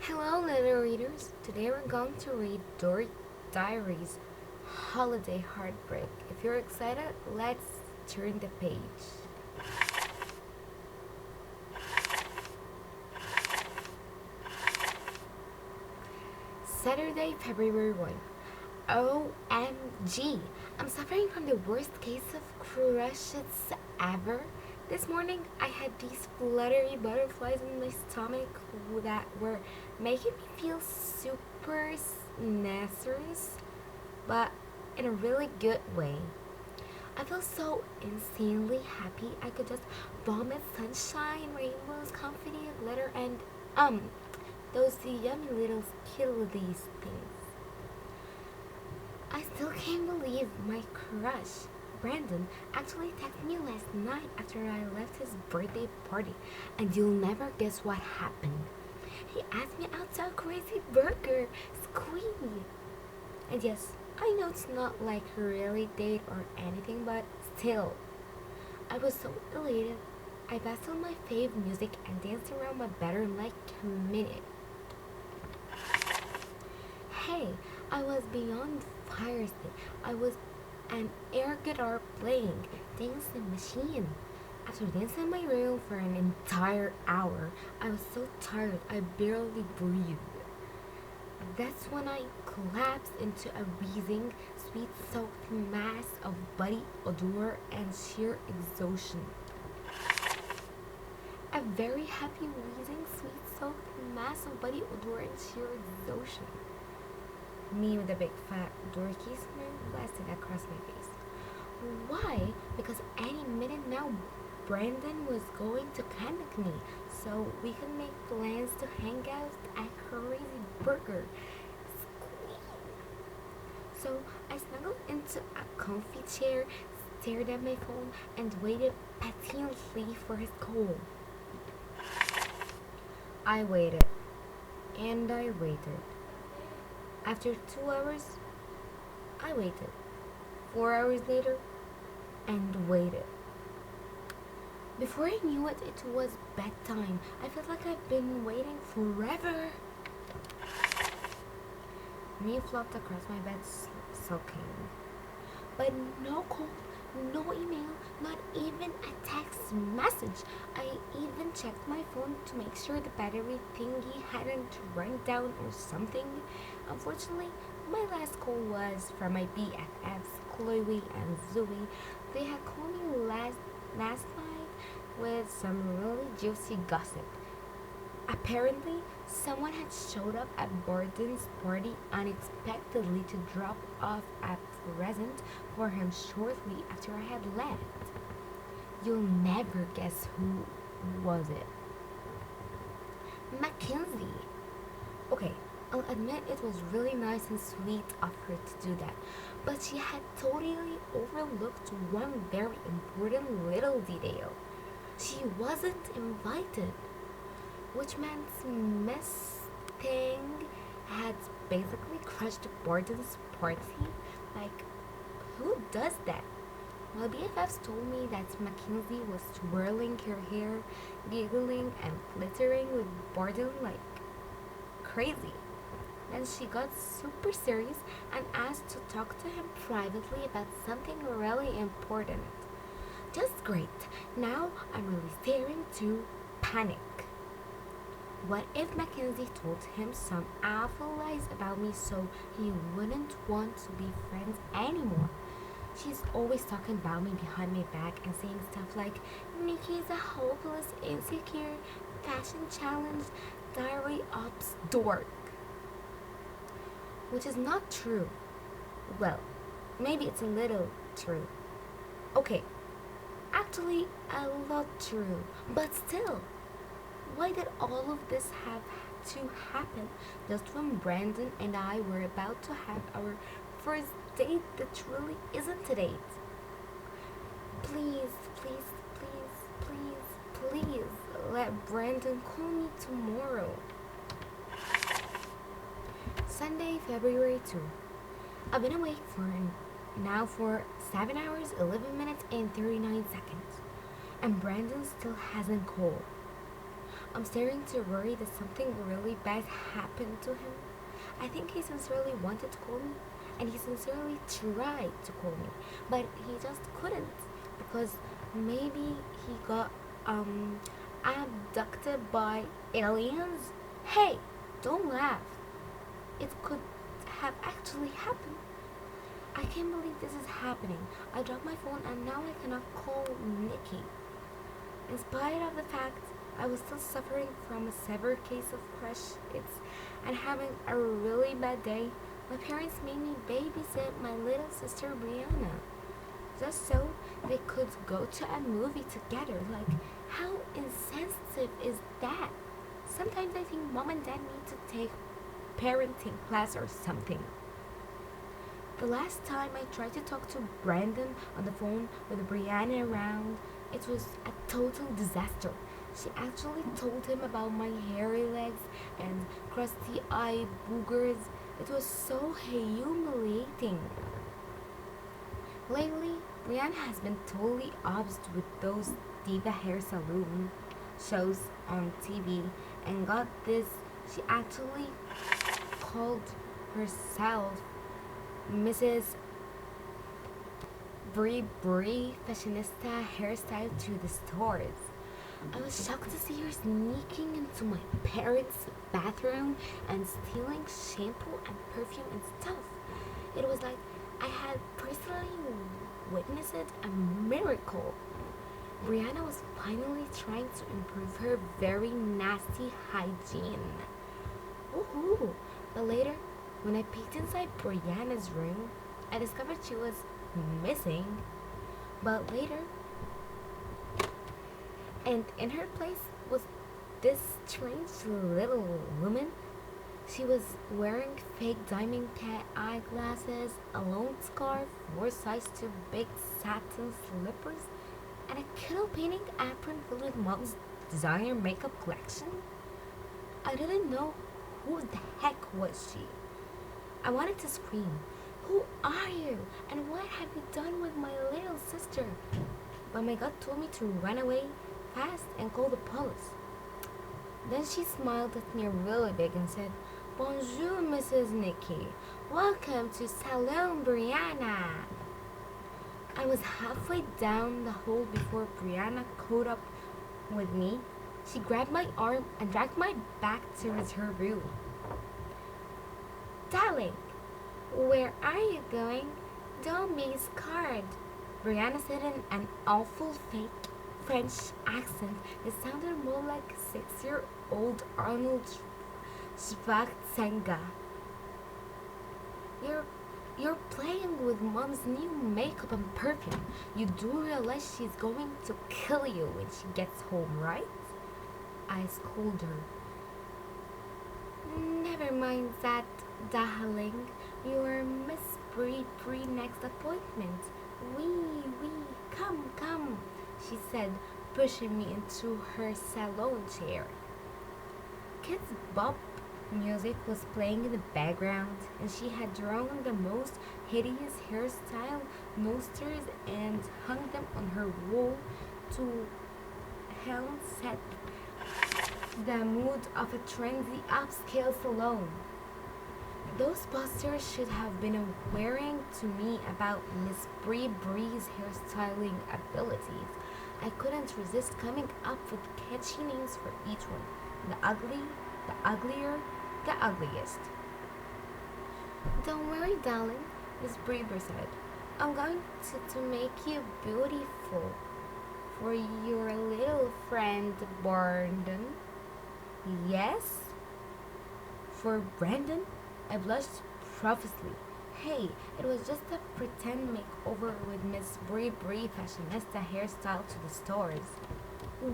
Hello, little readers. Today we're going to read Dork Diaries, Holiday Heartbreak. If you're excited, let's turn the page. Saturday, February 1. OMG! I'm suffering from the worst case of crushes ever. This morning, I had these fluttery butterflies in my stomach that were making me feel super nauseous, but in a really good way. I feel so insanely happy I could just vomit sunshine, rainbows, confetti, glitter, and those yummy little skittledy things. I still can't believe my crush, Brandon, actually texted me last night after I left his birthday party, and you'll never guess what happened. He asked me out to a crazy burger, squee. And yes, I know it's not like a really date or anything, but still, I was so elated. I buzzed on my fave music and danced around my bedroom like a minute. Hey, I was beyond fire stick. I was an air guitar playing, dancing machine. After dancing in my room for an entire hour, I was so tired I barely breathed. That's when I collapsed into a wheezing, sweet-soaked mass of body odor and sheer exhaustion. A very happy, wheezing, sweet-soaked mass of body odor and sheer exhaustion. Me with a big fat dorky smile blasted across my face. Why? Because any minute now Brandon was going to contact me so we could make plans to hang out at Crazy Burger. So I snuggled into a comfy chair, stared at my phone, and waited patiently for his call. I waited, and I waited. After 2 hours, I waited. 4 hours later, and waited. Before I knew it, it was bedtime. I felt like I'd been waiting forever. Me flopped across my bed, sulking. But no call, no email, not even a text message. I even checked my phone to make sure the battery thingy hadn't run down or something. Unfortunately, my last call was from my BFFs, Chloe and Zoe. They had called me last night with some really juicy gossip. Apparently, someone had showed up at Barden's party unexpectedly to drop off a present for him shortly after I had left. You'll never guess who was it. Mackenzie. Okay, I'll admit it was really nice and sweet of her to do that, but she had totally overlooked one very important little detail. She wasn't invited, which meant Miss Thing had basically crushed Barton's party. Like, who does that? My BFFs told me that Mackenzie was twirling her hair, giggling and glittering with Barton like crazy. Then she got super serious and asked to talk to him privately about something really important. Just great. Now I'm really starting to panic. What if Mackenzie told him some awful lies about me so he wouldn't want to be friends anymore? She's always talking about me behind my back and saying stuff like, Nikki is a hopeless, insecure, fashion challenged, diary ops dork. Which is not true. Well, maybe it's a little true. Okay, actually a lot true, but still. Why did all of this have to happen just when Brandon and I were about to have our first date that really isn't a date? Please, please, please, please, please let Brandon call me tomorrow. Sunday, February 2. I've been awake for 7 hours, 11 minutes, and 39 seconds, and Brandon still hasn't called. I'm starting to worry that something really bad happened to him. I think he sincerely wanted to call me, and he sincerely tried to call me, but he just couldn't because maybe he got um abducted by aliens. Hey, don't laugh. It could have actually happened. I can't believe this is happening. I dropped my phone and now I cannot call Nikki. In spite of the fact I was still suffering from a severe case of crush it's and having a really bad day, my parents made me babysit my little sister Brianna. Just so they could go to a movie together. Like, how insensitive is that? Sometimes I think mom and dad need to take parenting class or something. The last time I tried to talk to Brandon on the phone with Brianna around, it was a total disaster. She actually told him about my hairy legs and crusty eye boogers. It was so humiliating. Lately, Brianna has been totally obsessed with those diva hair salon shows on TV and got this. She actually called herself Mrs. Brie Brie Fashionista hairstyle to the stores. I was shocked to see her sneaking into my parents' bathroom and stealing shampoo and perfume and stuff. It was like I had personally witnessed a miracle. Brianna was finally trying to improve her very nasty hygiene. Woohoo! But later, when I peeked inside Brianna's room, I discovered she was missing. But later, and in her place was this strange little woman. She was wearing fake diamond cat eyeglasses, a long scarf, 4 size too big satin slippers, and a kettle painting apron filled with mom's designer makeup collection. I didn't know who the heck was she. I wanted to scream, "Who are you? And what have you done with my little sister?" But my gut told me to run away fast and call the police. Then she smiled at me really big and said, "Bonjour, Mrs. Nikki. Welcome to Salon Brianna." I was halfway down the hole before Brianna caught up with me. She grabbed my arm and dragged my back towards her room. "Darling, where are you going? Don't be scared," Brianna said in an awful fake French accent. It sounded more like 6-year-old Arnold Schwarzenegger. You're playing with mom's new makeup and perfume. You do realize she's going to kill you when she gets home, right? I scolded her. "Never mind that, darling. You're Miss Bree next appointment. Come," she said, pushing me into her salon chair. Kids Bop music was playing in the background, and she had drawn the most hideous hairstyle posters and hung them on her wall to help set the mood of a trendy upscale salon. Those posters should have been worrying to me about Miss Bree's hairstyling abilities. I couldn't resist coming up with catchy names for each one. The ugly, the uglier, the ugliest. "Don't worry, darling," Miss Breber said. "I'm going to make you beautiful for your little friend Brandon." "Yes?" "For Brandon?" I blushed profusely. Hey, it was just a pretend makeover with Miss Bree Fashionista hairstyle to the stores.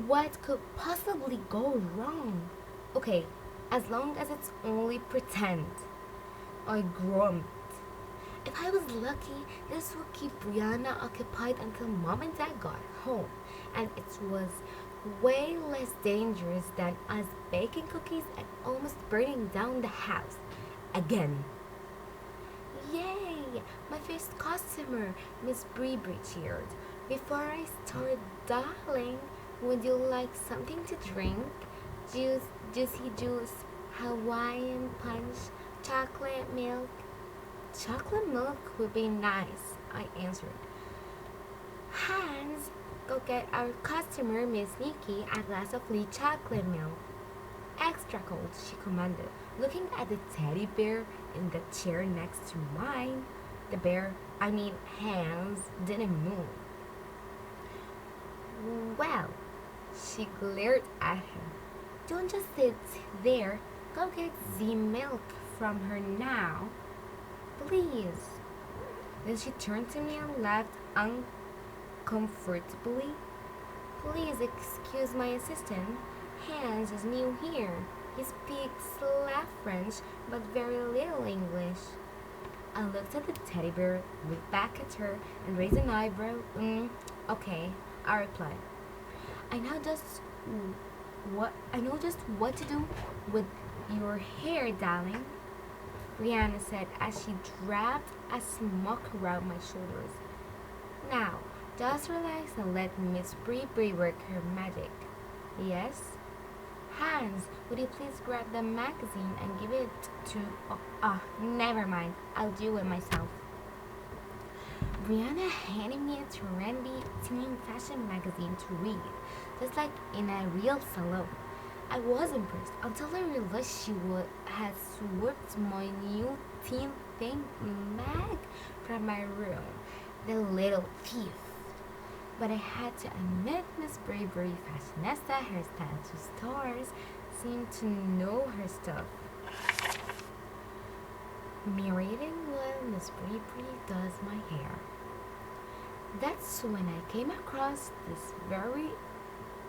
What could possibly go wrong? Okay, as long as it's only pretend. I groaned. If I was lucky, this would keep Brianna occupied until mom and dad got home, and it was way less dangerous than us baking cookies and almost burning down the house. Again. "Yay! My first customer," Miss Bree cheered. "Before I start, darling, would you like something to drink?" Juice, juicy juice, Hawaiian punch, chocolate milk. Chocolate milk would be nice, I answered. Hans, go get our customer, Miss Nikki, a glass of lee chocolate milk. Extra cold, she commanded, looking at the teddy bear in the chair next to mine. The bear, I mean Hans, didn't move. Well, she glared at him. Don't just sit there. Go get the milk from her now. Please. Then she turned to me and laughed uncomfortably. Please excuse my assistant. Hans is new here. He speaks less French, but very little English. I looked at the teddy bear, looked back at her, and raised an eyebrow. Okay, I replied. I know just what to do with your hair, darling, Brianna said as she wrapped a smock around my shoulders. Now, just relax and let Miss Bree work her magic. Yes? Hans, would you please grab the magazine and give it to... never mind. I'll do it myself. Brianna handed me a trendy teen fashion magazine to read, just like in a real salon. I was impressed until I realized she had swept my new teen thing mag from my room. The little thief. But I had to admit Miss Bravery fashionista hairstyle to stars seemed to know her stuff. Narrating while Miss Bravery does my hair. That's when I came across this very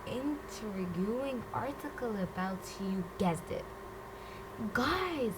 intriguing article about, you guessed it, guys,